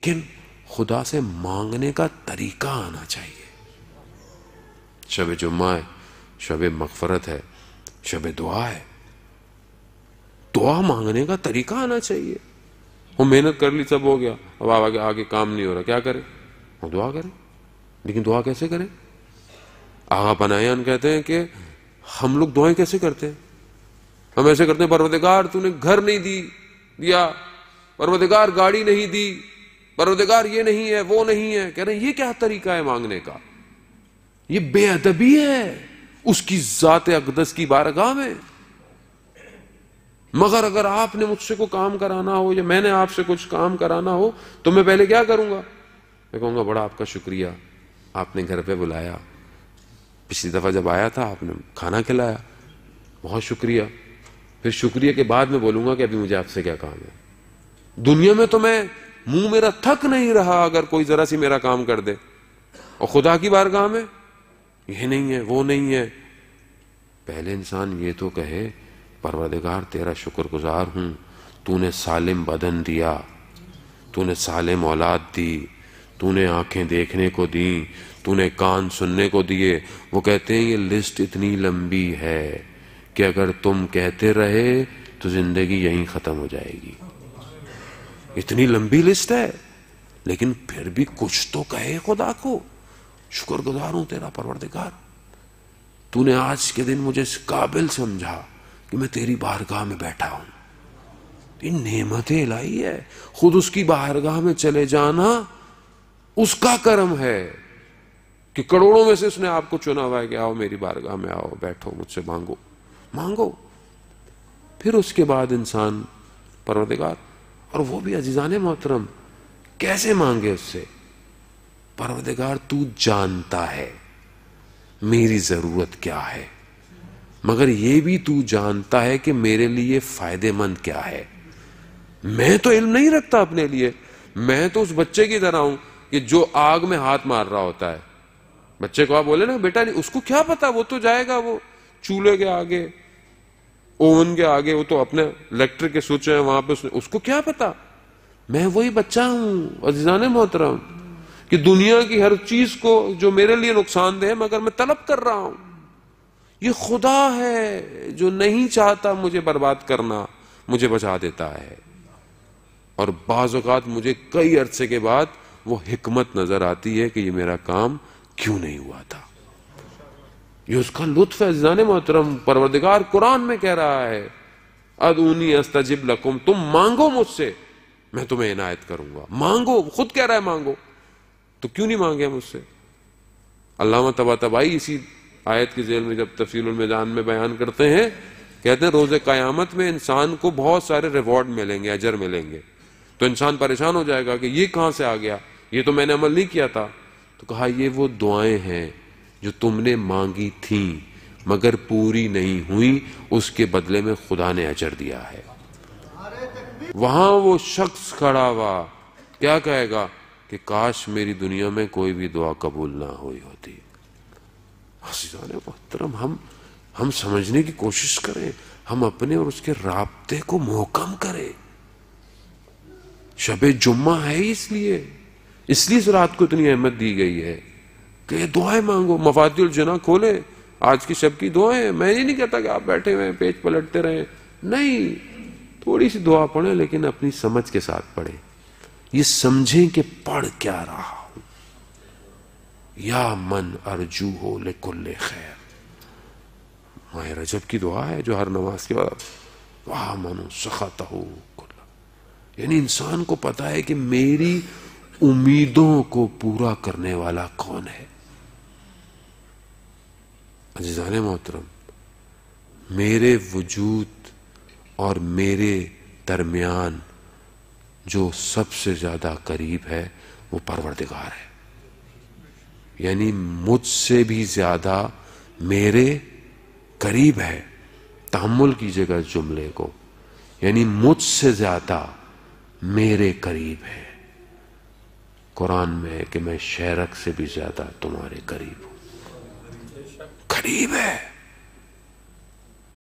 لیکن خدا سے مانگنے کا طریقہ آنا چاہیے. شب جمعہ ہے، شب مغفرت ہے، شب دعا ہے. دعا مانگنے کا طریقہ آنا چاہیے. وہ محنت کر لی، سب ہو گیا، اب آگے کام نہیں ہو رہا، کیا کرے؟ وہ دعا کرے. لیکن دعا کیسے کریں؟ آغا پناہیان کہتے ہیں کہ ہم لوگ دعائیں کیسے کرتے ہیں؟ ہم ایسے کرتے ہیں، پروردگار تو نے گھر نہیں دیا، پروردگار گاڑی نہیں دی، پروردگار یہ نہیں ہے، وہ نہیں ہے. کہہ رہے ہیں یہ کیا طریقہ ہے مانگنے کا؟ یہ بے ادبی ہے اس کی ذات اقدس کی بارگاہ میں. مگر اگر آپ نے مجھ سے کوئی کام کرانا ہو یا میں نے آپ سے کچھ کام کرانا ہو تو میں پہلے کیا کروں گا؟ میں کہوں گا بڑا آپ کا شکریہ، آپ نے گھر پہ بلایا، پچھلی دفعہ جب آیا تھا آپ نے کھانا کھلایا، بہت شکریہ. پھر شکریہ کے بعد میں بولوں گا کہ ابھی مجھے آپ سے کیا کام ہے. دنیا میں تو میں منہ میرا تھک نہیں رہا اگر کوئی ذرا سی میرا کام کر دے، اور خدا کی بارگاہ میں یہ نہیں ہے، وہ نہیں ہے. پہلے انسان یہ تو کہے پروردگار تیرا شکر گزار ہوں، تو نے سالم بدن دیا، تو نے سالم اولاد دی، تو نے آنکھیں دیکھنے کو دیں، تو نے کان سننے کو دیے. وہ کہتے ہیں یہ لسٹ اتنی لمبی ہے کہ اگر تم کہتے رہے تو زندگی یہیں ختم ہو جائے گی. اتنی لمبی لسٹ ہے، لیکن پھر بھی کچھ تو کہے خدا کو. شکر گزار ہوں تیرا پروردگار، تو نے آج کے دن مجھے اس قابل سمجھا کہ میں تیری بارگاہ میں بیٹھا ہوں. یہ نعمت الہی ہے. خود اس کی بارگاہ میں چلے جانا اس کا کرم ہے کہ کروڑوں میں سے اس نے آپ کو چنا ہوا ہے کہ آؤ میری بارگاہ میں، آؤ بیٹھو، مجھ سے مانگو. پھر اس کے بعد انسان پروردگار، اور وہ بھی عزیزان محترم کیسے مانگے اس سے؟ پروردگار تو جانتا ہے میری ضرورت کیا ہے، مگر یہ بھی تو جانتا ہے کہ میرے لیے فائدے مند کیا ہے. میں تو علم نہیں رکھتا اپنے لیے، میں تو اس بچے کی طرح ہوں کہ جو آگ میں ہاتھ مار رہا ہوتا ہے. بچے کو آپ بولے نا بیٹا نہیں، اس کو کیا پتا، وہ تو جائے گا وہ چولہے کے آگے، اوون کے آگے، وہ تو اپنے الیکٹرک کے سوئچ ہیں وہاں پہ، اس کو کیا پتا. میں وہی بچہ ہوں عزیزان محترم کہ دنیا کی ہر چیز کو جو میرے لیے نقصان دہ ہے مگر میں طلب کر رہا ہوں. یہ خدا ہے جو نہیں چاہتا مجھے برباد کرنا، مجھے بچا دیتا ہے. اور بعض اوقات مجھے کئی عرصے کے بعد وہ حکمت نظر آتی ہے کہ یہ میرا کام کیوں نہیں ہوا تھا. یہ اس کا لطف ہے عزیزان محترم. پروردگار قرآن میں کہہ رہا ہے ادعونی استجب لکم، تم مانگو مجھ سے میں تمہیں عنایت کروں گا. مانگو، خود کہہ رہا ہے مانگو، تو کیوں نہیں مانگے مجھ سے؟ علامہ طباطبائی اسی آیت کی ذیل میں جب تفصیل المیزان میں بیان کرتے ہیں، کہتے ہیں روز قیامت میں انسان کو بہت سارے ریوارڈ ملیں گے، اجر ملیں گے. تو انسان پریشان ہو جائے گا کہ یہ کہاں سے آ گیا، یہ تو میں نے عمل نہیں کیا تھا. تو کہا یہ وہ دعائیں ہیں جو تم نے مانگی تھیں مگر پوری نہیں ہوئی، اس کے بدلے میں خدا نے اجر دیا ہے. وہاں وہ شخص کھڑا ہوا کیا کہے گا کہ کاش میری دنیا میں کوئی بھی دعا قبول نہ ہوئی ہوتی. عزیزان محترم ہم سمجھنے کی کوشش کریں، ہم اپنے اور اس کے رابطے کو محکم کریں. شب جمعہ ہے اس لیے اس رات کو اتنی اہمیت دی گئی ہے کہ دعائیں مانگو. مفاتیح الجنہ کھولے، آج کی شب کی دعائیں. میں یہ نہیں کہتا کہ آپ بیٹھے ہوئے پیج پلٹتے رہیں، نہیں، تھوڑی سی دعا پڑھیں لیکن اپنی سمجھ کے ساتھ پڑھیں. یہ سمجھیں کہ پڑھ کیا رہا ہوں. یا من ارجو ہو لکل خیر، ماہ رجب کی دعا ہے جو ہر نماز کے بعد واہ منو سخط ہو کل، یعنی انسان کو پتا ہے کہ میری امیدوں کو پورا کرنے والا کون ہے. عزیزان محترم، میرے وجود اور میرے درمیان جو سب سے زیادہ قریب ہے وہ پروردگار ہے. یعنی مجھ سے بھی زیادہ میرے قریب ہے. تحمل کیجئے گا اس جملے کو، یعنی مجھ سے زیادہ میرے قریب ہے. قرآن میں ہے کہ میں شہرک سے بھی زیادہ تمہارے قریب ہوں. قریب ہے.